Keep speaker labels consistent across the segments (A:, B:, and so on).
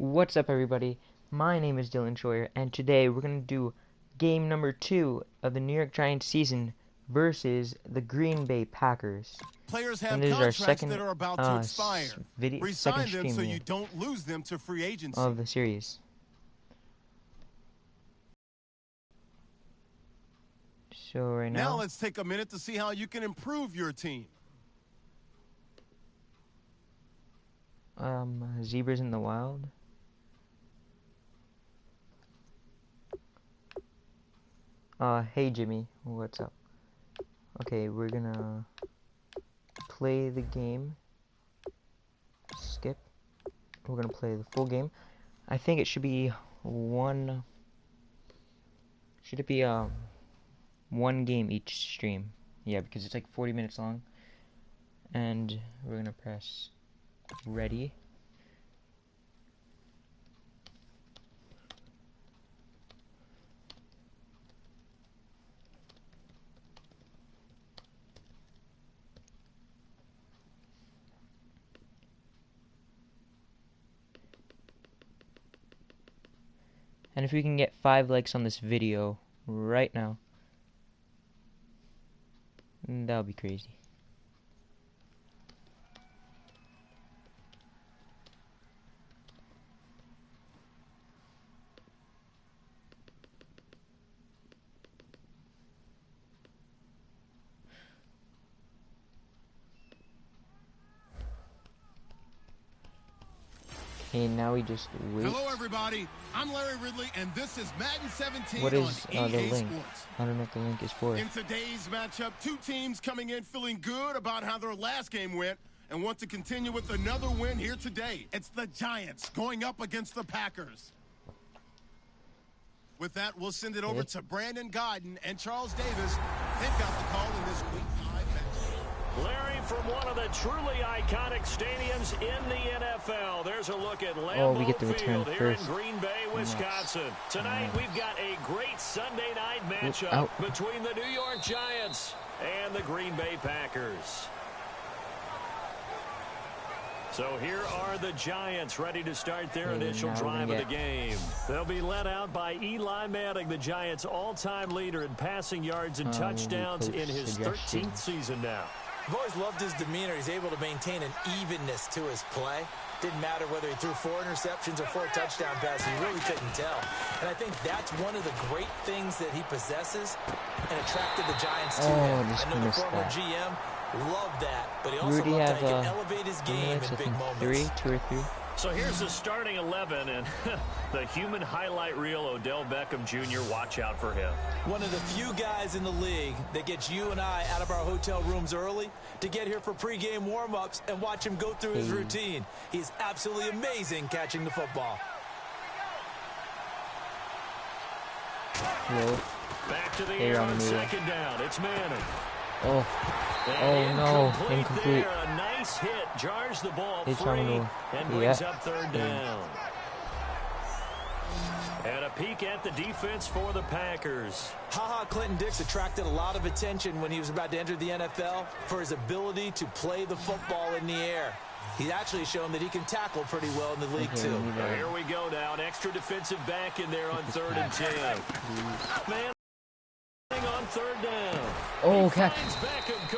A: What's up, everybody? My name is Scheur, and today we're going to do game number 2 of the New York Giants season versus the Green Bay Packers.
B: Players have
A: And this is our second
B: that are about to expire.
A: second
B: them
A: stream
B: so you don't lose them to free agency.
A: of the series. So right now
B: let's take a minute to see how you can improve your team.
A: Zebras in the wild. Hey Jimmy, what's up? Okay, we're gonna play the game. Skip. We're gonna play the full game. I think it should be one. Should it be one game each stream? Yeah, because it's like 40 minutes long. And we're gonna press ready. And if we can get 5 likes on this video right now, that would be crazy. Okay, now we just wait.
B: Hello, everybody. I'm Larry Ridley, and this is Madden 17
A: what is
B: on
A: the
B: EA
A: link?
B: Sports.
A: I don't know what the link is for.
B: In today's matchup, two teams coming in feeling good about how their last game went and want to continue with another win here today. It's the Giants going up against the Packers. With that, we'll send it over to Brandon Godden and Charles Davis. They've got the call in this Week 5 match.
C: Larry, from one of the truly iconic stadiums in the NFL, there's a look at Lambeau
A: we get the return
C: Field here
A: first.
C: in Green Bay, Wisconsin. Tonight, we've got a great Sunday night matchup
A: Out.
C: between the New York Giants and the Green Bay Packers. So here are the Giants ready to start their initial drive of the game. They'll be led out by Eli Manning, the Giants' all-time leader in passing yards and touchdowns in his 13th season now.
D: I've always loved his demeanor. He's able to maintain an evenness to his play. Didn't matter whether he threw 4 interceptions or 4 touchdown passes. You really couldn't tell. And I think that's one of the great things that he possesses and attracted the Giants to him. I know the former GM loved that, but he also loved that he could elevate his game in big moments.
A: 2 or 3.
C: So here's the starting 11, and the human highlight reel, Odell Beckham Jr., watch out for him.
D: One of the few guys in the league that gets you and I out of our hotel rooms early to get here for pregame warm-ups and watch him go through his routine. He's absolutely amazing catching the football.
A: Whoa.
C: Back to the air on second down. It's Manning.
A: No, incomplete.
C: There. A nice hit, jars the ball
A: It's
C: free, and brings up third down. And a peek at the defense for the Packers.
D: Clinton Dix attracted a lot of attention when he was about to enter the NFL for his ability to play the football in the air. He's actually shown that he can tackle pretty well in the league, too.
C: Here we go now. An extra defensive back in there on 3rd and 10. Man on 3rd down.
A: Catch.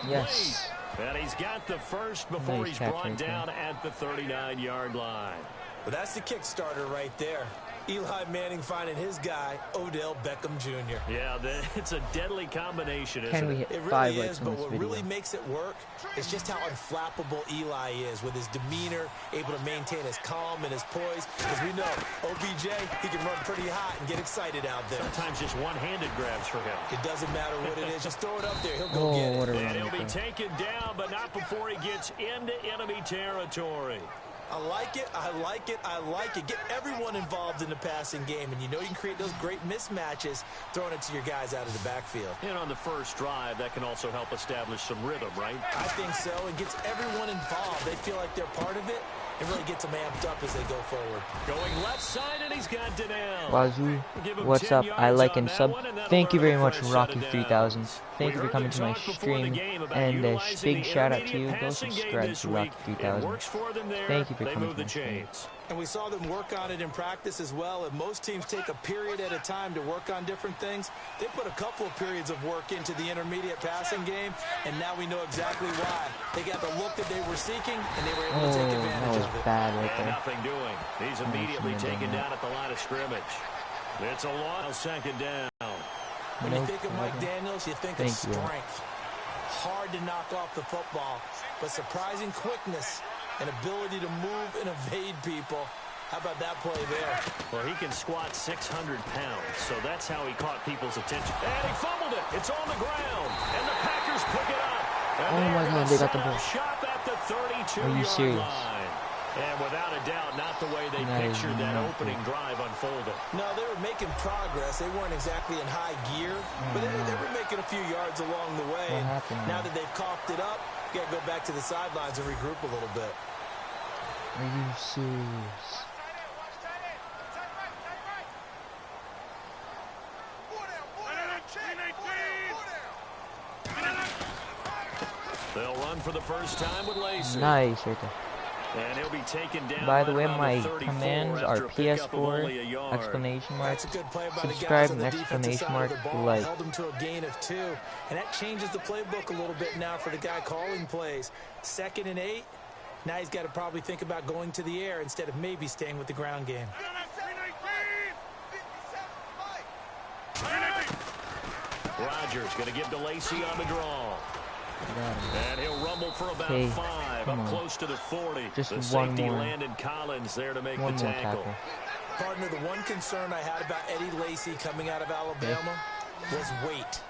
C: Yes. And he's got the first before he's brought down at the 39-yard line.
D: Well, that's the kickstarter right there. Eli Manning finding his guy, Odell Beckham Jr.
C: Yeah, it's a deadly combination, isn't it?
D: It really is, but what really makes it work is just how unflappable Eli is with his demeanor, able to maintain his calm and his poise. Because we know, OBJ, he can run pretty hot and get excited out there.
C: Sometimes just one-handed grabs for him.
D: It doesn't matter what it is. Just throw it up there. He'll go get it.
C: And he'll be taken down, but not before he gets into enemy territory.
D: I like it, I like it, I like it. Get everyone involved in the passing game, and you know you can create those great mismatches throwing it to your guys out of the backfield.
C: And on the first drive, that can also help establish some rhythm, right?
D: I think so. It gets everyone involved. They feel like they're part of it. It really gets them amped up as they go forward.
C: Going left side, and he's got it down.
A: Wazoo, what's up? I like and sub. Thank you very much, Rocky 3000. Thank you for coming to my stream, and big shout out to you. Go subscribe to Rock 3000. Thank you for coming to my stream.
D: And we saw them work on it in practice as well. And most teams take a period at a time to work on different things. They put a couple of periods of work into the intermediate passing game, and now we know exactly why. They got the look that they were seeking, and they were able to take advantage of it.
A: Bad right there.
C: Nothing doing. He's immediately taken down at the line of scrimmage. It's a long second down.
D: When you think of Mike Daniels, you think of strength. Hard to knock off the football, but surprising quickness and ability to move and evade people. How about that play there?
C: Well, he can squat 600 pounds, so that's how he caught people's attention. And he fumbled it. It's on the ground, and the Packers pick it up. And
A: oh my God, they got the ball.
C: Shot at the 32-yard
A: Are you serious?
C: line. And without a doubt, not the way they pictured that opening drive unfolded.
D: No, they were making progress. They weren't exactly in high gear, but they were making a few yards along the way. And now that they've coughed it up, you got to go back to the sidelines and regroup a little bit.
A: Are you serious?
C: They'll run for the first time with Lacey.
A: Nice right there.
C: And he'll be taken down.
A: By the way, my commands are PS4 exclamation mark, subscribe and exclamation mark, like.
D: Held him to a gain of 2, and that changes the playbook a little bit now for the guy calling plays. 2nd and 8. Now he's got to probably think about going to the air instead of maybe staying with the ground game.
C: Rodgers going to give to Lacey on the draw. And he'll rumble for about 5, up close to the 40.
A: Just
C: the
A: one
C: safety
A: more.
C: Landon Collins there to make the tackle.
D: Partner, the one concern I had about Eddie Lacy coming out of Alabama was weight.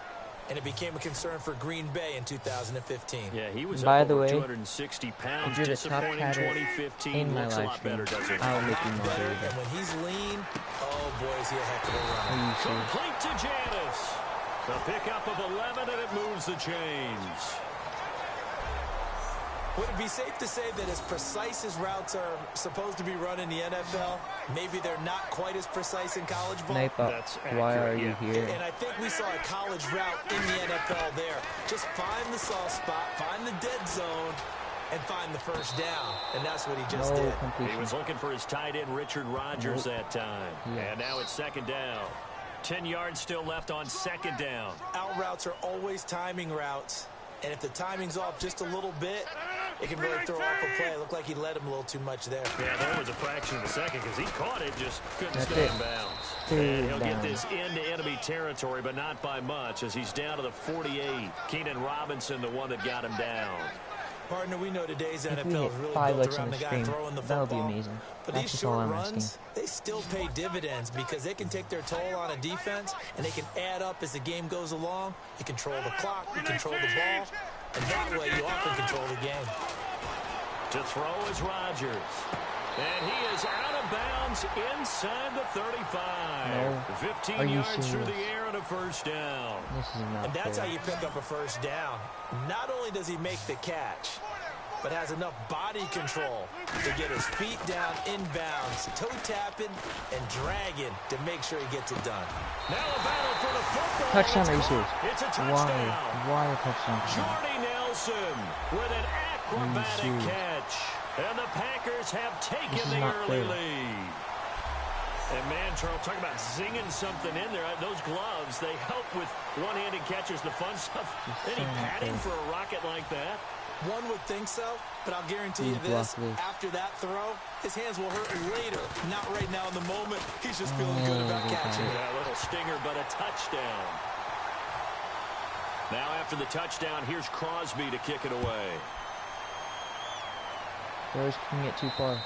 D: And it became a concern for Green Bay in 2015.
C: Yeah, he was
A: By
C: up
A: the
C: over
A: way,
C: 260 pounds.
A: if you're the top catter
C: 2015
A: in my
C: looks a
A: live
C: lot
A: stream,
C: better, doesn't it?
A: I'll make you
D: Better,
A: moderator.
D: and when he's lean, oh boy, is he a heck of a runner.
A: Are you serious?
C: Complete to Janice. The pickup of 11, and it moves the chains.
D: Would it be safe to say that as precise as routes are supposed to be run in the NFL, maybe they're not quite as precise in college ball?
C: That's
A: why are
C: accurate,
A: you here?
D: And I think we saw a college route in the NFL there. Just find the soft spot, find the dead zone, and find the first down. And that's what he just did.
C: He was looking for his tight end, Richard Rodgers, that time.
A: Yes.
C: And now it's 2nd down. 10 yards still left on 2nd down.
D: Out routes are always timing routes. And if the timing's off just a little bit, it can really throw off a play. It looked like he led him a little too much there.
C: Yeah, there was a fraction of a second because he caught it, just couldn't stay in bounds. And he'll get this into enemy territory, but not by much, as he's down to the 48. Keenan Robinson, the one that got him down.
D: Partner, we know today's
A: If we
D: NFL
A: hit
D: is really
A: 5
D: built
A: likes
D: around
A: on the
D: the guy
A: stream,
D: throwing the
A: that would
D: football.
A: be amazing.
D: But
A: That's
D: these
A: just all
D: short
A: I'm
D: runs,
A: asking.
D: they still pay dividends because they can take their toll on a defense, and they can add up as the game goes along. You control the clock, you control the ball, and that way you often control the game.
C: To throw is Rodgers. And he is out of bounds inside the 35.
A: No.
C: 15 yards through the air and a first down.
A: This is not
D: And that's
A: fair.
D: how you pick up a first down. Not only does he make the catch, but has enough body control to get his feet down inbounds, toe tapping and dragging to make sure he gets it done.
C: Now a battle for the football.
A: Touchdown, are you serious?
C: It's a touchdown.
A: Why a touchdown?
C: Jordy Nelson with an acrobatic catch. And the Packers have taken the early lead. And man, Charles, talking about zinging something in there. Those gloves, they help with one-handed catches, the fun stuff. Any padding for a rocket like that?
D: One would think so, but I'll guarantee you this, after that throw, his hands will hurt later. Not right now in the moment. He's just feeling good about catching it.
C: Yeah, a little stinger, but a touchdown. Now after the touchdown, here's Crosby to kick it away.
A: Bears can get too far.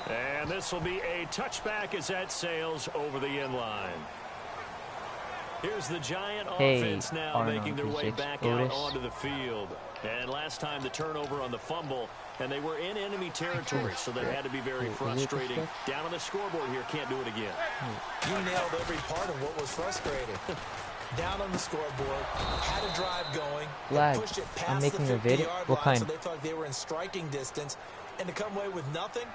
C: And this will be a touchback as that sails over the end line. Here's the Giant offense now making their way back out onto the field. And last time the turnover on the fumble, and they were in enemy territory, so that had to be very frustrating. Down on the scoreboard here, can't do it again.
D: You nailed every part of what was frustrating. Down on the scoreboard, had a drive going, pushed it past the 50-yard line, so they felt they were in striking distance, and to come away with nothing,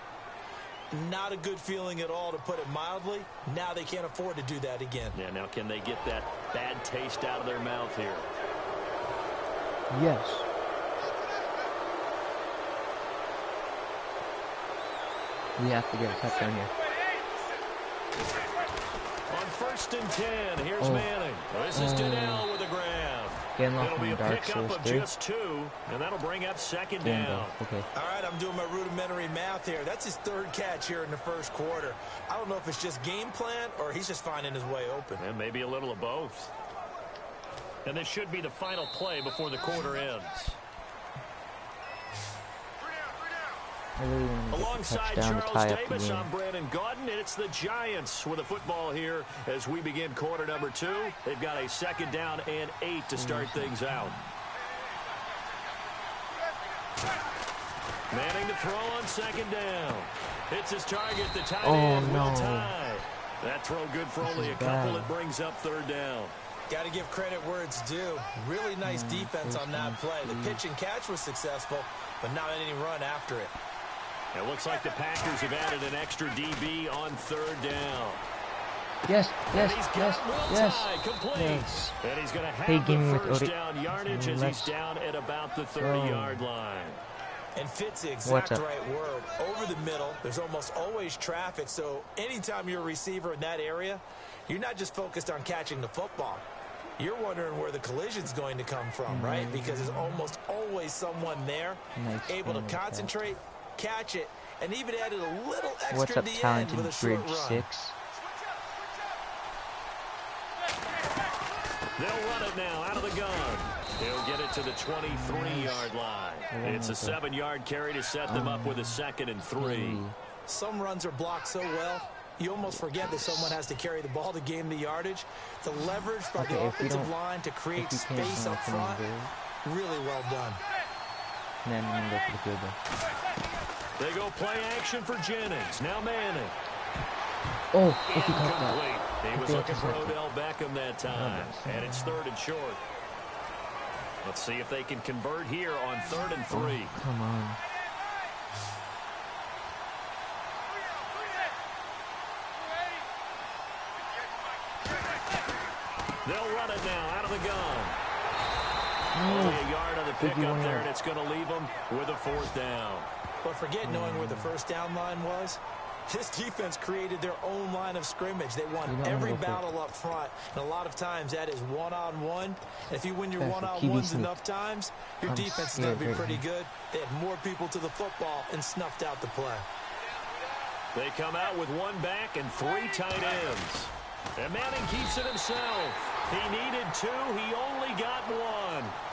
D: not a good feeling at all, to put it mildly. Now they can't afford to do that again.
C: Yeah, now can they get that bad taste out of their mouth here?
A: Yes. We have to get a touchdown here.
C: On 1st and 10, here's Manning. This is Donnell with a grab. It'll be a pickup of just 2, and that'll bring up 2nd down.
A: Okay.
D: All right, I'm doing my rudimentary math here. That's his 3rd catch here in the 1st quarter. I don't know if it's just game plan or he's just finding his way open.
C: And maybe a little of both. And this should be the final play before the quarter ends. Alongside Charles Davis, I'm Brandon Gaudin, and it's the Giants with the football here as we begin quarter number 2. They've got a 2nd down and 8 to start things out. Manning to throw on 2nd down. Hits his target, the tight end will tie. That throw good for only a couple. It brings up 3rd down.
D: Got to give credit where it's due. Really nice defense on that play. The pitch and catch was successful, but not any run after it.
C: It looks like the Packers have added an extra DB on 3rd down.
A: Yes.
C: And he's going to have the first down yardage as he's down at about the 30-yard line.
D: And fits the exact right word. Over the middle, there's almost always traffic, so anytime you're a receiver in that area, you're not just focused on catching the football. You're wondering where the collision's going to come from, right? Because there's almost always someone there able to concentrate, catch it, and even added a little extra at the end with a short run.
A: 6?
C: They'll run it now out of the gun. He'll get it to the 23-yard line. It's a 7-yard carry to set them up with a 2nd and 3.
D: Some runs are blocked so well, you almost forget that someone has to carry the ball to gain the yardage. The leverage by the offensive line to create space up front, really well done.
A: And then I'm going to go for the field goal.
C: They go play action for Jennings. Now Manning.
A: Oh, if he caught that.
C: He was looking for Odell Beckham that time. And it's 3rd and short. Let's see if they can convert here on 3rd and 3.
A: Oh, come on.
C: They'll run it now out of the gun. Only a yard on the pickup there, and it's going to leave them with a 4th down.
D: But forget knowing where the first down line was. This defense created their own line of scrimmage. They won every battle up front, and a lot of times that is one-on-one. And if you win your one-on-ones enough times, your defense is going to be pretty good. They had more people to the football and snuffed out the play.
C: They come out with 1 back and 3 tight ends. And Manning keeps it himself. He needed 2. He only got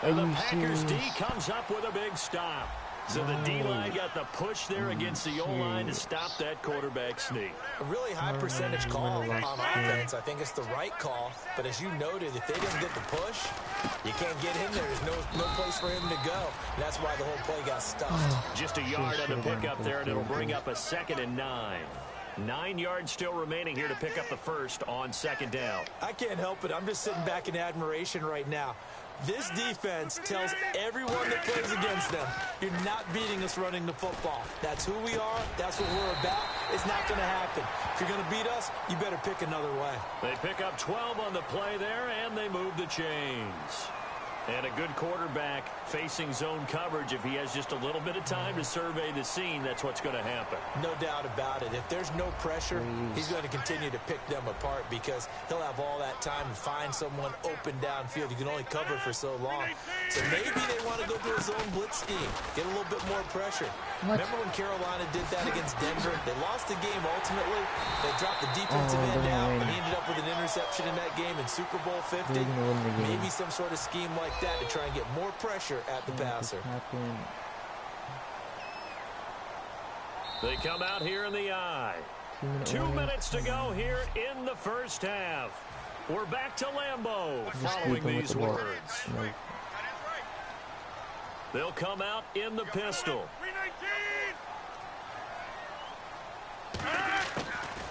C: 1. And the Packers D comes up with a big stop. So the D-line got the push there against the O-line to stop that quarterback sneak.
D: A really high percentage call on offense. I think it's the right call. But as you noted, if they didn't get the push, you can't get in there. There's no place for him to go. And that's why the whole play got stuffed.
C: Just a yard on the pickup there, and it'll bring up a 2nd and 9. 9 yards still remaining here to pick up the first on 2nd down.
D: I can't help it. I'm just sitting back in admiration right now. This defense tells everyone that plays against them, you're not beating us running the football. That's who we are. That's what we're about. It's not going to happen. If you're going to beat us, you better pick another way.
C: They pick up 12 on the play there, and they move the chains. And a good quarterback facing zone coverage. If he has just a little bit of time to survey the scene, that's what's going to happen.
D: No doubt about it. If there's no pressure, he's going to continue to pick them apart because he'll have all that time to find someone open downfield. You can only cover for so long. So maybe they want to go to a zone blitz scheme, get a little bit more pressure. Remember when Carolina did that against Denver? They lost the game ultimately. They dropped the defensive end out, and he ended up with an interception in that game in Super Bowl 50. Maybe some sort of scheme like that to try and get more pressure at the passer.
C: They come out here in the eye. 2 minutes to go here in the first half. We're back to Lambeau following these words. They'll come out in the pistol.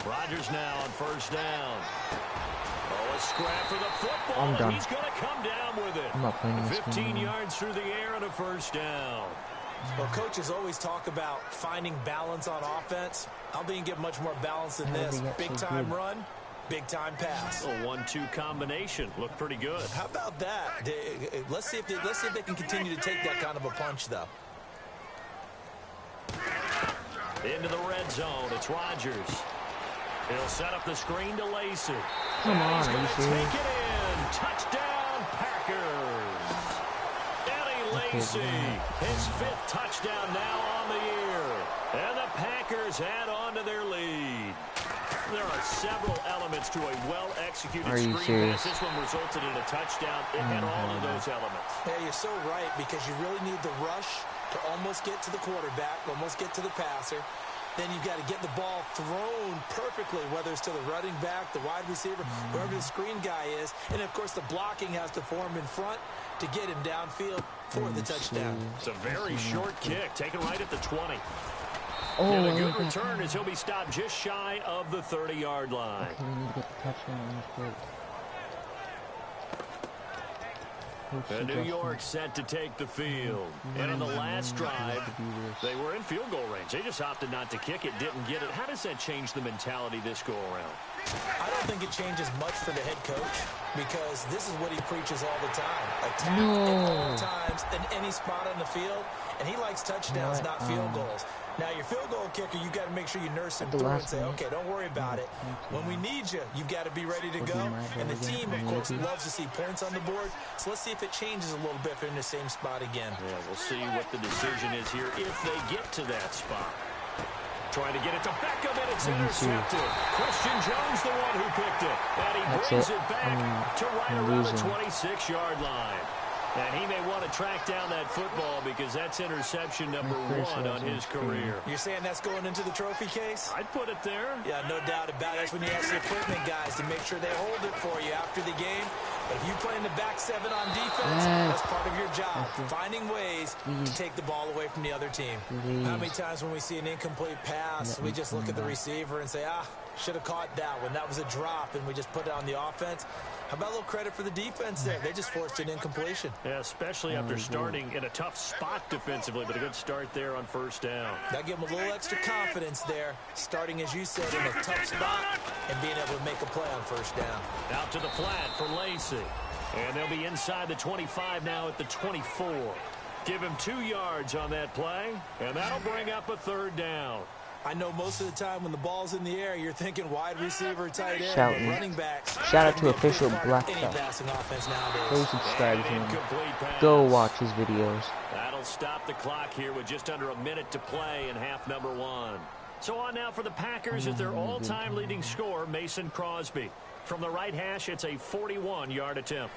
C: Rodgers now on 1st down. Oh, a scrap for the football, and he's going to come down with it.
A: I'm not playing this
C: 15 yards through the air and a 1st down.
D: Well, coaches always talk about finding balance on offense. I don't think you get much more balance than this. Big-time run, Big-time pass.
C: A 1-2 combination. Looked pretty good.
D: How about that? Let's see if they can continue to take that kind of a punch, though.
C: Into the red zone. It's Rodgers. He'll set up the screen to Lacey.
A: Come on,
C: he's
A: are
C: going
A: you
C: to
A: serious?
C: take it in. Touchdown, Packers. Eddie Lacey, his 5th touchdown now on the year. And the Packers add on to their lead. There are several elements to a well-executed screen pass. This one resulted in a touchdown. It had all of those elements.
D: Yeah, you're so right, because you really need the rush to almost get to the quarterback, almost get to the passer. Then you've got to get the ball thrown perfectly, whether it's to the running back, the wide receiver, wherever the screen guy is. And, of course, the blocking has to form in front to get him downfield for the touchdown.
C: It's a very short kick, taken right at the 20.
A: Oh,
C: and a good return as he'll be stopped just shy of the 30-yard line.
A: Okay, we need to get the touchdown on this plate.
C: New York set to take the field. And on the last drive, they were in field goal range. They just opted not to kick it, didn't get it. How does that change the mentality this go-around?
D: I don't think it changes much for the head coach, because this is what he preaches all the time. Attack at all times in any spot on the field, and he likes touchdowns, not field goals. Now, your field goal kicker, you've got to make sure you nurse him through and say, okay, don't worry about it. When we need you, you've got to be ready to go. And the team, of course, loves to see points on the board. So let's see if it changes a little bit if they're in the same spot again.
C: Yeah, we'll see what the decision is here if they get to that spot. Trying to get it to Beckham, and it's intercepted. Christian Jones, the one who picked it. And he brings it back to right around the 26-yard line. And he may want to track down that football, because that's interception number 1 on his career.
D: You're saying that's going into the trophy case?
C: I'd put it there.
D: Yeah, no doubt about it. That's when you ask the equipment guys to make sure they hold it for you after the game. But if you play in the back 7 on defense, that's part of your job, finding ways to take the ball away from the other team. How many times when we see an incomplete pass, we just look at the receiver and say, should have caught that one. That was a drop, and we just put it on the offense. How about a little credit for the defense there? They just forced an incompletion.
C: Yeah, especially after starting in a tough spot defensively, but a good start there on first down.
D: That gave them a little extra confidence there, starting, as you said, in a tough spot and being able to make a play on first down.
C: Out to the flat for Lacey. And they'll be inside the 25 now at the 24. Give him 2 yards on that play, and that'll bring up a 3rd down.
D: I know most of the time when the ball's in the air, you're thinking wide receiver, tight end,
A: Shouting.
D: running backs.
A: Shout out to official Black Belt. Go subscribe to him. Go watch his videos.
C: That'll stop the clock here with just under a minute to play in half number 1. So on now for the Packers is their all-time leading scorer, Mason Crosby. From the right hash, it's a 41-yard attempt.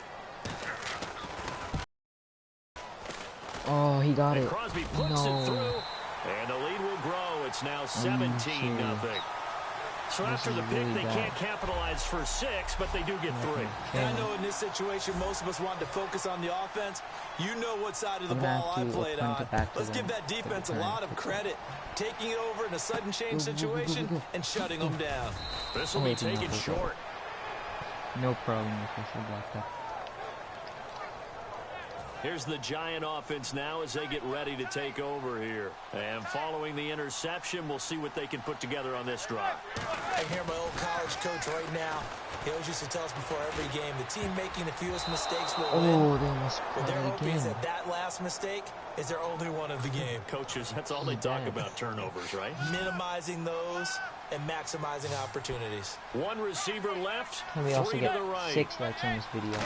A: Oh, he got it.
C: Crosby puts it through, and the lead will grow. It's now 17-0. So after the pick, they can't capitalize for 6, but they do get 3.
D: And I know in this situation, most of us want to focus on the offense. You know what side of the ball I played on. Let's give that defense a lot of credit. Taking it over in a sudden change situation and shutting them down.
C: This will be taken short.
A: No problem with official Black Belt.
C: Here's the Giant offense now as they get ready to take over here. And following the interception, we'll see what they can put together on this drive.
D: I hear my old college coach right now. He always used to tell us before every game, the team making the fewest mistakes will win.
A: They must
D: But
A: play
D: their hope is
A: again.
D: that last mistake is their only one of the game.
C: Coaches, that's all they talk about, turnovers, right?
D: Minimizing those and maximizing opportunities.
C: 1 receiver left,
A: And we
C: 3
A: also
C: to
A: get
C: the right.
A: 6 likes on this video.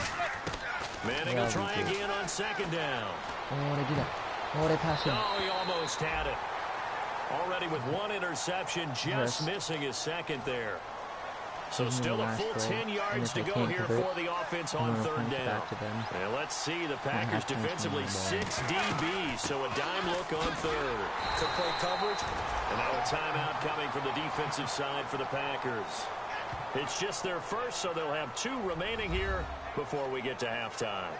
C: Manning will try again on 2nd down.
A: Oh, what I do that? Oh, what I pass him?
C: Oh, he almost had it. Already with 1 interception, just missing his 2nd there. So still a full 10 yards to go here for the offense on 3rd down. And let's see the Packers defensively 6 DBs, so a dime look on 3rd.
D: Good play coverage.
C: And now a timeout coming from the defensive side for the Packers. It's just their first, so they'll have 2 remaining here before we get to halftime.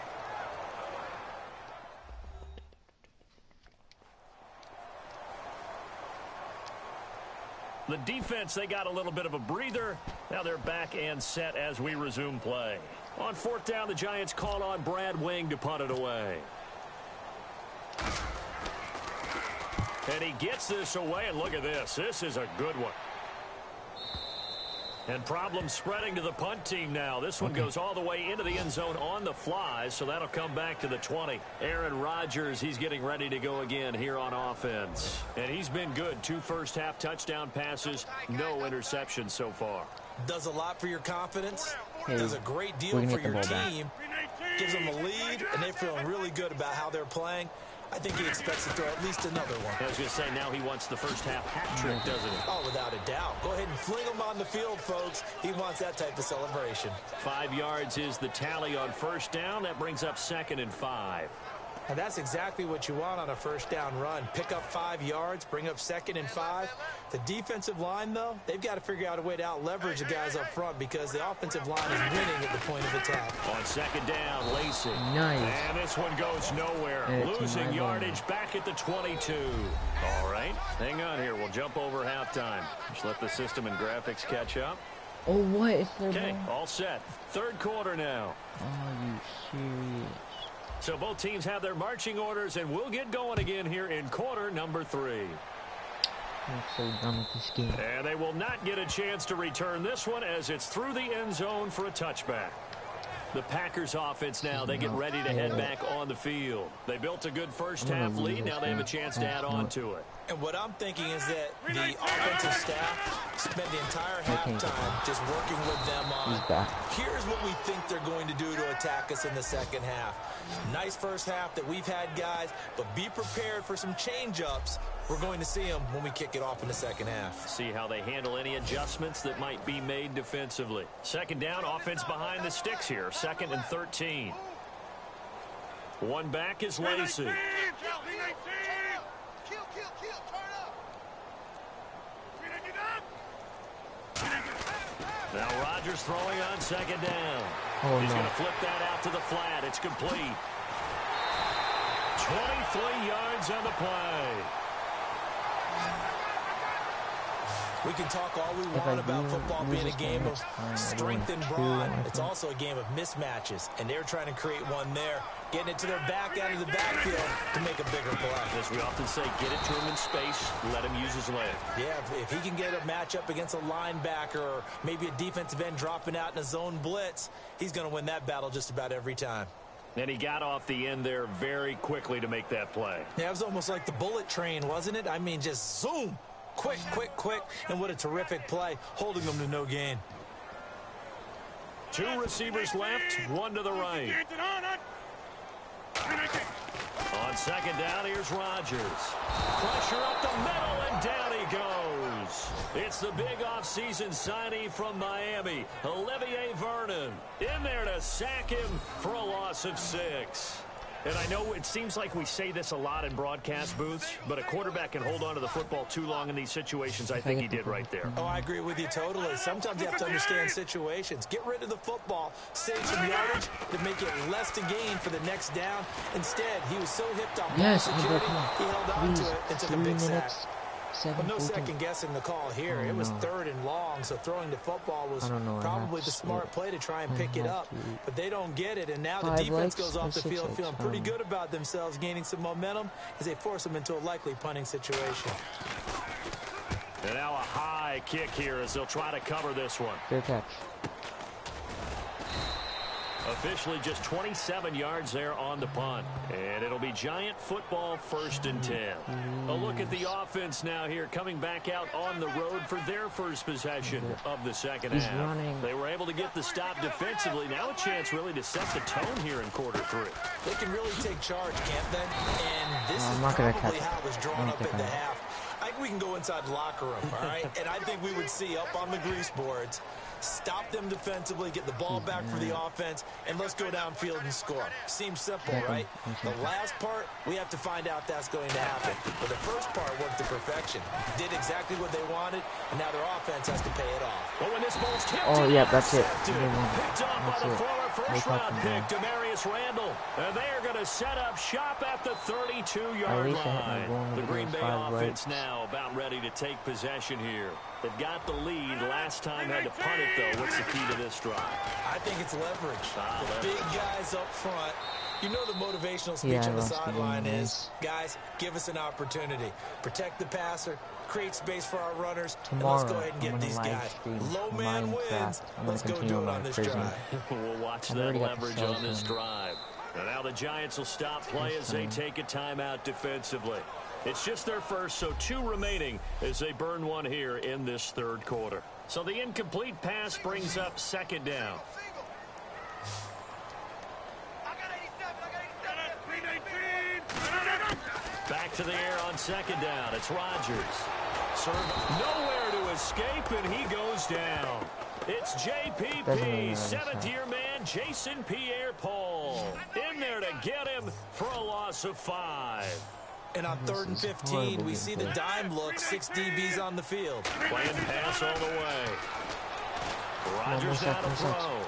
C: The defense, they got a little bit of a breather. Now they're back and set as we resume play. On 4th down, the Giants call on Brad Wing to punt it away. And he gets this away, and look at this. This is a good one. And problems spreading to the punt team now. This one goes all the way into the end zone on the fly, so that'll come back to the 20. Aaron Rodgers, he's getting ready to go again here on offense. And he's been good. 2 first-half touchdown passes, no interceptions so far.
D: Does a lot for your confidence. Does a great deal for your team. Gives them a lead, and they're feeling really good about how they're playing. I think he expects to throw at least another one.
C: I was going to say, now he wants the first-half hat trick, doesn't he?
D: Oh, without a doubt. Go ahead and fling him on the field, folks. He wants that type of celebration.
C: 5 yards is the tally on first down. That brings up 2nd and 5.
D: And that's exactly what you want on a first down run. Pick up 5 yards, bring up 2nd and 5. The defensive line, though, they've got to figure out a way to out-leverage the guys up front because the offensive line is winning at the point of attack.
C: On 2nd down, Lacey.
A: Nice.
C: And this one goes nowhere. Losing yardage back at the 22. All right, hang on here. We'll jump over halftime. Just let the system and graphics catch up.
A: Oh, what? It's their
C: Okay,
A: ball?
C: all set. 3rd quarter now.
A: Are you serious?
C: So both teams have their marching orders, and we'll get going again here in quarter number 3.
A: I'm so done with this game.
C: And they will not get a chance to return this one as it's through the end zone for a touchback. The Packers offense now, they get ready to head back on the field. They built a good first-half lead. Now they have a chance to add on to it.
D: And what I'm thinking is that the offensive staff spent the entire halftime just working with them on, here's what we think they're going to do to attack us in the second half. Nice first half that we've had, guys, but be prepared for some change-ups. We're going to see them when we kick it off in the second half.
C: See how they handle any adjustments that might be made defensively. 2nd down, offense behind the sticks here. 2nd and 13. One back is Lacey. Now Rodgers throwing on 2nd down. He's going to flip that out to the flat. It's complete. 23 yards on the play.
D: We can talk all we want about football being a game of strength and brawn. It's also a game of mismatches, and they're trying to create one there, getting it to their back out of the backfield to make a bigger play.
C: As we often say, get it to him in space, let him use his leg.
D: Yeah, if he can get a matchup against a linebacker or maybe a defensive end dropping out in a zone blitz, he's going to win that battle just about every time.
C: And he got off the end there very quickly to make that play.
D: Yeah, it was almost like the bullet train, wasn't it? I mean, just zoom. Quick, quick, quick, and what a terrific play, holding them to no gain.
C: 2 receivers left, 1 to the right. On 2nd down, here's Rodgers. Pressure up the middle, and down he goes. It's the big offseason signee from Miami, Olivier Vernon, in there to sack him for a loss of 6. And I know it seems like we say this a lot in broadcast booths, but a quarterback can hold on to the football too long in these situations. I think he did right there.
D: Oh, I agree with you totally. Sometimes you have to understand situations. Get rid of the football, save some yardage to make it less to gain for the next down. Instead, he was so hipped on ball security, he held on to it and took a big sack. Well, no second-guessing the call here. It was 3rd and long, so throwing the football was probably the smart play to try and pick it up. But they don't get it, and now the defense goes off the field feeling pretty good about themselves, gaining some momentum as they force them into a likely punting situation.
C: And now a high kick here as they'll try to cover this one.
A: Good catch.
C: Officially just 27 yards there on the punt. And it'll be Giant football 1st and 10. A look at the offense now here coming back out on the road for their first possession of the second half. They were able to get the stop defensively. Now a chance really to set the tone here in quarter 3.
D: They can really take charge, can't they? And this is probably how it was drawn up at the half. I think we can go inside the locker room, all right? And I think we would see up on the grease boards, stop them defensively, get the ball back for the offense, and let's go downfield and score. Seems simple, right? The last part, we have to find out that's going to happen. But the first part worked to perfection. Did exactly what they wanted, and now their offense has to pay it off.
C: But when this ball's tipped,
A: that's it.
C: Picked up by the former first-round pick, Demarius Randall. And they are going to set up shop at the 32-yard line. The Green Bay offense now about ready to take possession here. They've got the lead. Last time had to punt it, though. What's the key to this drive?
D: I think it's leverage. The big guys up front. You know the motivational speech on the sideline is, guys, give us an opportunity. Protect the passer, create space for our runners.
A: Tomorrow,
D: and let's go ahead and get these guys. Low man wins. Let's go do it on this drive.
C: We'll watch that leverage on this drive. And now the Giants will stop play as they take a timeout defensively. It's just their first, so 2 remaining as they burn one here in this third quarter. So the incomplete pass brings up 2nd down. Back to the air on 2nd down. It's Rodgers. Serve nowhere to escape, and he goes down. It's JPP, 7th-year man Jason Pierre-Paul. In there to get him for a loss of 5.
D: And on 3rd and 15, we see the dime look, 6 DBs on the field.
C: Playing pass all the way. Rodgers now to throw.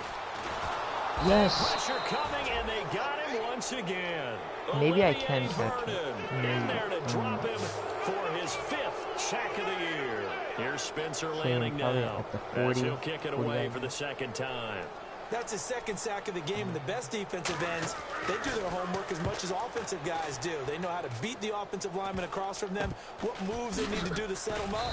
A: Yes.
C: Pressure coming, and they got him once again.
A: Maybe I can catch
C: him. In there to drop him for his 5th sack of the year. Here's Spencer Lanning now, as he'll kick it away for the 2nd time.
D: That's his 2nd sack of the game, and the best defensive ends, they do their homework as much as offensive guys do. They know how to beat the offensive lineman across from them, what moves they need to do to set them up.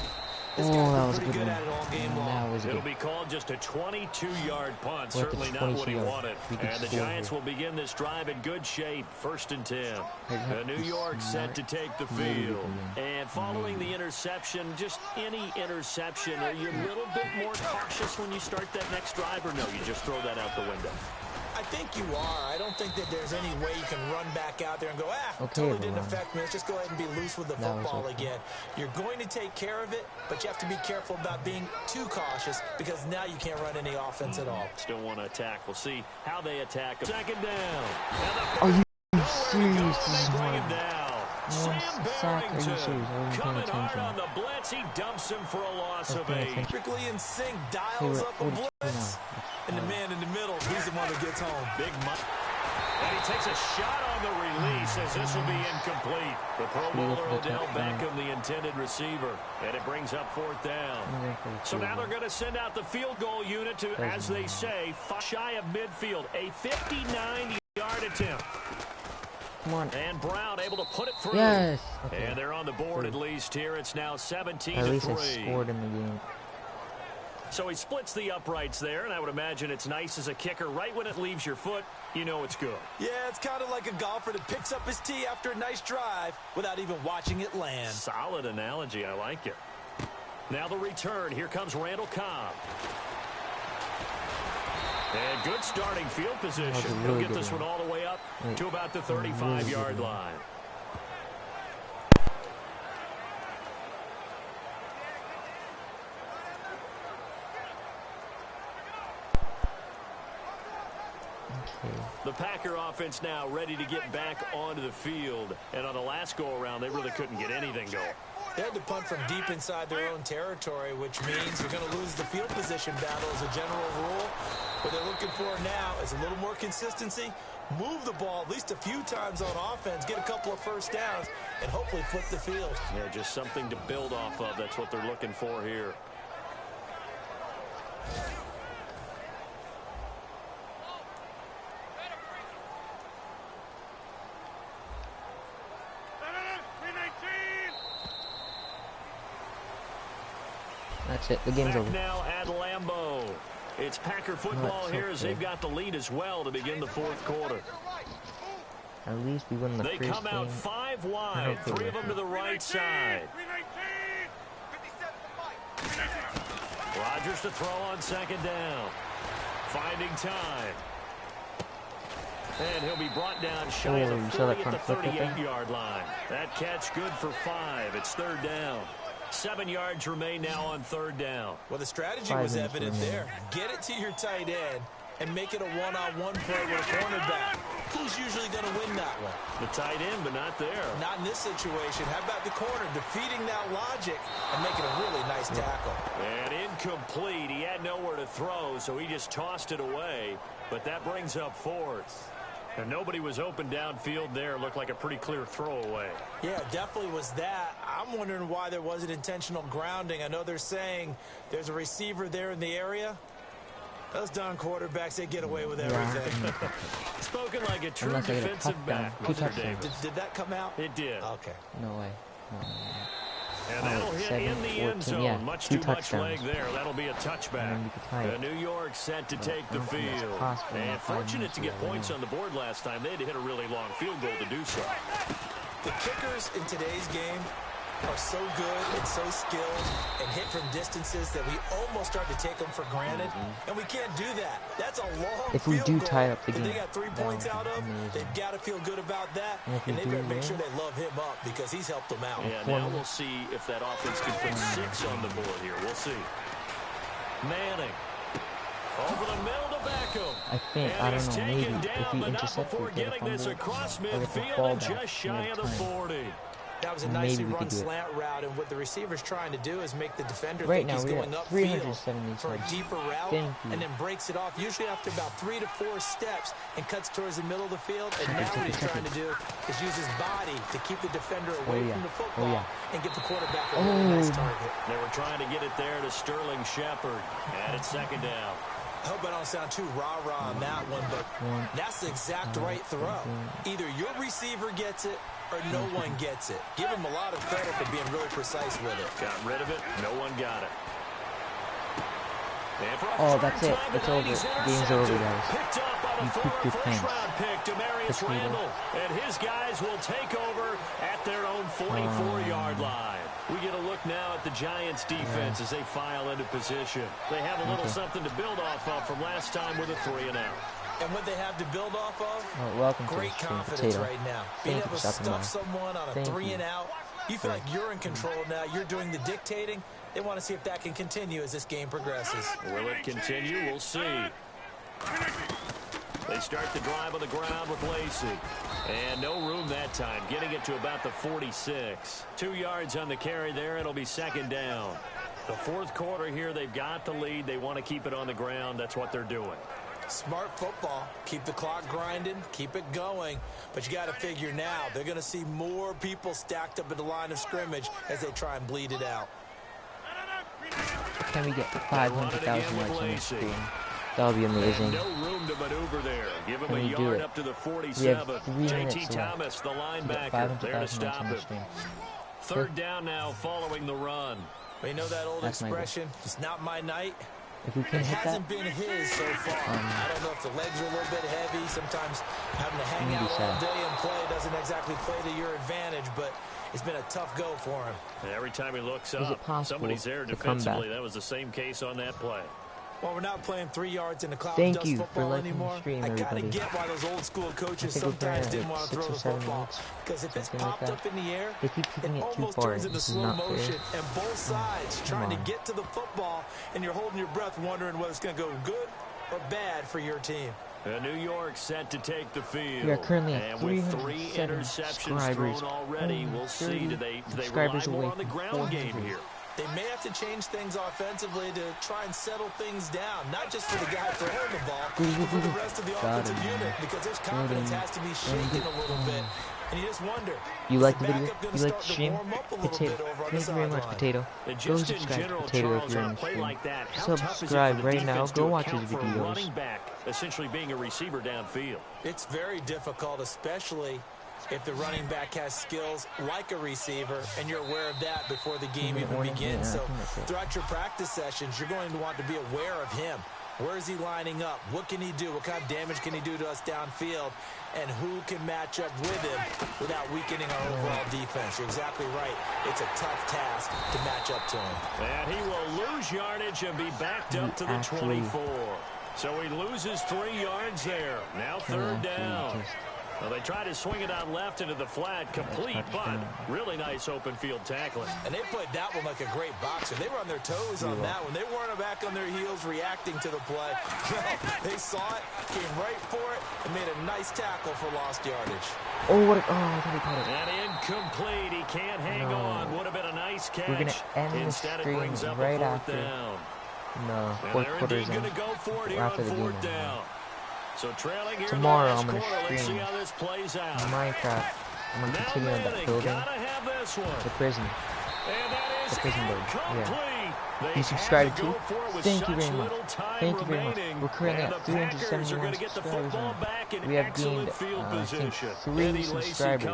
D: This guy's been pretty good at it all game long.
C: It'll be called just a 22-yard punt, certainly not what he wanted. And the Giants will begin this drive in good shape, 1st and 10. New York set to take the field. And following the interception, just any interception, are you a little bit more cautious when you start that next drive, or no, you just throw that out the window?
D: I think you are. I don't think that there's any way you can run back out there and go, totally didn't affect me. Let's just go ahead and be loose with the football again. You're going to take care of it, but you have to be careful about being too cautious because now you can't run any offense at all.
C: Still want to attack. We'll see how they attack. 2nd down.
A: Are you serious? This is
C: bring
A: hard.
C: him down.
A: One sack. Are you serious? I wasn't paying
C: Coming hard
A: attention.
C: on the blitz. He dumps him for a loss of 8.
D: Perfectly in sync, dials up a blitz. And the man in the middle, he's the one that gets home.
C: Big money. And he takes a shot on the release as this will be incomplete. The Pro Bowler Odell Beckham, the intended receiver. And it brings up 4th down. So now they're going to send out the field goal unit to, as they say, shy of midfield. A 59-yard attempt.
A: Come on.
C: And Brown able to put it through.
A: Yes. Okay.
C: And they're on the board at least here. It's now 17-3.
A: At least I scored in the game.
C: So he splits the uprights there, and I would imagine it's nice as a kicker. Right when it leaves your foot, you know it's good.
D: Yeah, it's kind of like a golfer that picks up his tee after a nice drive without even watching it land.
C: Solid analogy. I like it. Now the return. Here comes Randall Cobb. And good starting field position. He'll get this one all the way up to about the 35-yard line. The Packer offense now ready to get back onto the field. And on the last go-around, they really couldn't get anything going.
D: They had to punt from deep inside their own territory, which means you're going to lose the field position battle as a general rule. What they're looking for now is a little more consistency, move the ball at least a few times on offense, get a couple of first downs, and hopefully flip the field.
C: Yeah, just something to build off of. That's what they're looking for here.
A: That's it. The game's over.
C: Now at Lambeau. It's Packer football here as they've got the lead as well to begin the 4th quarter.
A: At least we won the first game.
C: They come out 5 wide, 3 of them to the right side. Rodgers to throw on 2nd down. Finding time. And he'll be brought down shy of the 40 at the 38-yard line. That catch good for 5. It's 3rd down. 7 yards remain now on 3rd down.
D: Well, the strategy was evident there. Get it to your tight end and make it a one-on-one play with a cornerback. Who's usually going to win that one?
C: The tight end, but not there.
D: Not in this situation. How about the corner defeating that logic and making a really nice tackle?
C: And incomplete. He had nowhere to throw, so he just tossed it away. But that brings up 4th. And nobody was open downfield there. Looked like a pretty clear throwaway.
D: Yeah, definitely was that. I'm wondering why there wasn't intentional grounding. I know they're saying there's a receiver there in the area. Those darn quarterbacks, they get away with everything.
C: Spoken like a true defensive back.
A: Did
D: that come out?
C: It did.
D: Okay.
A: No way. No.
C: And that'll hit
A: 7,
C: in the
A: 14,
C: end zone.
A: yeah,
C: Much
A: 2
C: too much leg
A: touchdowns.
C: there. That'll be a touchback.
A: And you could tie it.
C: New York set to take the field. And fortunate to get points on the board last time. They had to hit a really long field goal to do so.
D: The kickers in today's game are so good and so skilled and hit from distances that we almost start to take them for granted, and we can't do that. That's a long
A: If we do tie up the game,
D: they got 3 points out of, they've got to feel good about that, and they better make sure they love him up because he's helped them out.
C: Yeah, now we'll see if that offense can put 6 on the board here. We'll see. Manning. Over the middle to Beckham.
A: I think,
C: and
A: I don't
C: he's
A: know,
C: taken
A: maybe
C: down,
A: if he
C: but not
A: intercepts
C: before
A: it, get a
C: getting this
A: fumble,
C: across
A: or get the
C: midfield
A: ball
C: and
A: back,
C: just shy of the 40.
D: That was a
A: Maybe
D: nicely
A: we
D: run
A: could do it.
D: slant route, and what the receiver's trying to do is make the defender
A: Right
D: think
A: now
D: he's
A: we're
D: going
A: at
D: upfield
A: 370
D: for a
A: subs.
D: deeper route,
A: Thank you.
D: and then breaks it off, usually after about 3 to 4 steps, and cuts towards the middle of the field. And now what he's trying to do is use his body to keep the defender away from the football and get the quarterback a really nice target.
C: They were trying to get it there to Sterling Shepard, and it's 2nd down.
D: I hope I don't sound too rah-rah on that one, but that's the exact right throw. Either your receiver gets it or no one gets it. Give him a lot of credit for being really precise with it.
C: Got rid of it. No one got it.
A: Oh, that's it. It's over. Game's over, guys.
C: Picked up by the
A: You took your
C: first
A: chance.
C: round pick, Demarius Randall. And his guys will take over at their own 44-yard line. We get a look now at the Giants' defense as they file into position. They have a little something to build off of from last time with a 3-and-out.
D: And what they have to build off of,
A: welcome
D: great
A: to the stream,
D: confidence
A: Potato.
D: right now. Being
A: Thank
D: able
A: you
D: to
A: for stopping by.
D: stuff someone on a
A: Thank
D: 3-and-out, you feel like you're in control now. You're doing the dictating. They want to see if that can continue as this game progresses.
C: Will it continue? We'll see. They start the drive on the ground with Lacey. And no room that time, getting it to about the 46. 2 yards on the carry there. It'll be 2nd down. The 4th quarter here, they've got the lead. They want to keep it on the ground. That's what they're doing.
D: Smart football. Keep the clock grinding. Keep it going. But you got to figure now, they're going to see more people stacked up at the line of scrimmage as they try and bleed it out.
A: Can we get 500,000 likes on this stream? That would be amazing.
C: No room to maneuver there. Give him
A: Can
C: a
A: we do
C: yard
A: it?
C: up to the 47.
A: We have 3 minutes
C: JT
A: left.
C: Thomas, the
A: To get
C: linebacker, there to
A: 500,000 likes
C: stop
A: on
C: him.
A: this stream.
C: 3rd down now following the run.
D: But you know that old
A: That's my goal.
D: expression, it's not my night.
A: If we can
D: It
A: hit that,
D: hasn't been his so far. I don't know if the legs are a little bit heavy. Sometimes having to hang
A: Maybe
D: out
A: so.
D: all day and play doesn't exactly play to your advantage, but it's been a tough go for him.
C: And every time he looks
A: Is it
C: up,
A: possible
C: somebody's there
A: to come back?
C: defensively. That was the same case on that play.
D: Well, we're not playing 3 yards in the cloud
A: Thank
D: dust
A: you for
D: football
A: liking the
D: anymore.
A: stream,
D: I gotta
A: everybody.
D: get why those old school coaches
A: I think we're
D: sometimes
A: playing
D: didn't
A: at
D: want to throw
A: 6 or
D: the
A: 7
D: football.
A: minutes,
D: Because if it's
A: something like
D: popped
A: that.
D: up in the air,
A: They keep kicking
D: it
A: it too
D: almost
A: far.
D: turns into
A: This is
D: slow
A: not fair.
D: motion, and both sides trying to
A: on.
D: get to the football, and you're holding your breath wondering whether it's going to go good or bad for your team.
C: New York set to take the field.
A: We are currently at
C: and with 3
A: 307
C: interceptions
A: subscribers.
C: thrown already, we'll see. Do they rely
A: subscribers
C: more
A: away
C: on the
A: from
C: ground game
A: 400.
C: here?
D: They may have to change things offensively to try and settle things down, not just for the guy throwing the ball, but for the rest of the offensive unit, because their confidence has to be shaken a little bit. And you just wonder,
A: You
D: is
A: like the
D: backup
A: video?
D: gonna
A: You like
D: start
A: the
D: to
A: stream?
D: warm up a little
A: Potato.
D: bit over on the
A: Thank you very much,
D: sideline?
A: Potato.
C: And
A: Go
C: just in
A: subscribe to
C: general,
A: Potato if
C: Charles,
A: you're
C: on
A: in
C: a
A: the
C: play
A: stream.
C: like that, how tough is it for
A: Subscribe
C: the
A: right now.
C: defense
A: Go
C: to
A: watch his
C: account for a
A: videos.
C: running back essentially being a receiver downfield?
D: It's very difficult, especially if the running back has skills like a receiver, and you're aware of that before the game even begins. So throughout your practice sessions, you're going to want to be aware of him. Where is he lining up? What can he do? What kind of damage can he do to us downfield? And who can match up with him without weakening our overall defense? You're exactly right. It's a tough task to match up to him.
C: And he will lose yardage and be backed up to the 24. So he loses 3 yards there. Now 3rd down. Well, they try to swing it out left into the flat, complete, but really nice open field tackling.
D: And they played that one like a great boxer. They were on their toes on that one. They weren't back on their heels reacting to the play. No, they saw it, came right for it, and made a nice tackle for lost yardage.
A: Oh, what? I thought he caught it.
C: And incomplete. He can't hang on. Would have been a nice catch.
A: We're gonna end the
C: Instead,
A: stream
C: it brings up
A: right
C: a 4th
A: after.
C: down.
A: No,
C: And
A: 4th
C: they're
A: quarter's
C: indeed
A: in.
C: going to go for it here
A: After
C: on
A: the
C: 4th
A: game.
C: down. So trailing here
A: Tomorrow
C: in
A: I'm
C: the
A: gonna
C: last quarter. Let's see
A: stream
C: how this plays out.
A: Minecraft. I'm gonna
C: Now
A: continue on that
C: Manning
A: building.
C: gotta have this one.
A: The prison.
C: And that is
A: The prison building.
C: incomplete.
A: Yeah. you subscribed to. Thank you very much. Thank you very much. We're currently at 371 subscribers now. We have gained, I think, 3 subscribers.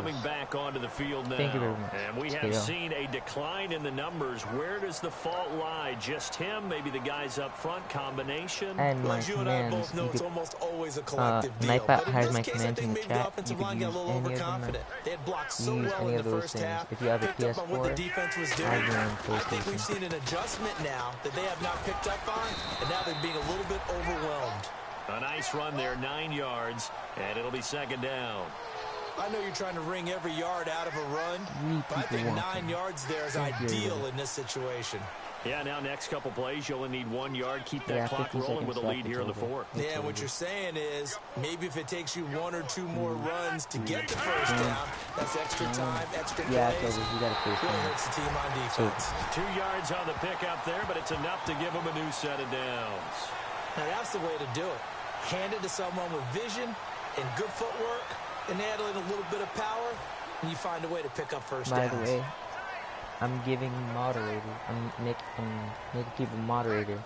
A: Thank you very much.
C: And we have seen a decline in the numbers. Where does the fault lie? Just him? Maybe the guys up front? Combination?
A: And my commands. You could, Nightbot has my commands in the chat. You could use any of them. Use any of those things. If you have a PS4, I have your own PlayStation.
D: We've seen an adjustment now that they have not picked up on, and now they're being a little bit overwhelmed.
C: A nice run there, 9 yards, and it'll be second down.
D: I know you're trying to wring every yard out of a run, but I think 9 yards there is ideal in this situation.
C: Yeah, now next couple plays, you only need 1 yard. Keep that clock rolling with a lead here in the fourth.
D: Yeah, what you're saying is maybe if it takes you 1 or 2 more runs to get the first down, that's extra time, extra plays.
A: Yeah, you got a first down.
D: Really hurts the team on defense.
C: 2 yards on the pickup there, but it's enough to give them a new set of downs.
D: Now that's the way to do it. Hand it to someone with vision and good footwork, and add in a little bit of power, and you find a way to pick up first downs.
A: By the way, I'm giving moderator. I'm making people moderator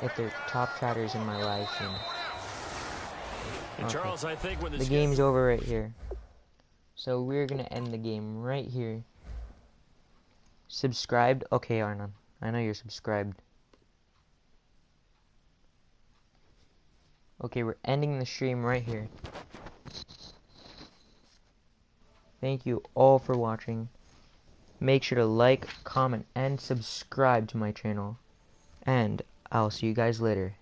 A: if they're top chatters in my live stream.
C: And Charles, I think when
A: the game's over right here. So we're gonna end the game right here. Subscribed? Okay, Arnon. I know you're subscribed. Okay, we're ending the stream right here. Thank you all for watching. Make sure to like, comment, and subscribe to my channel. And I'll see you guys later.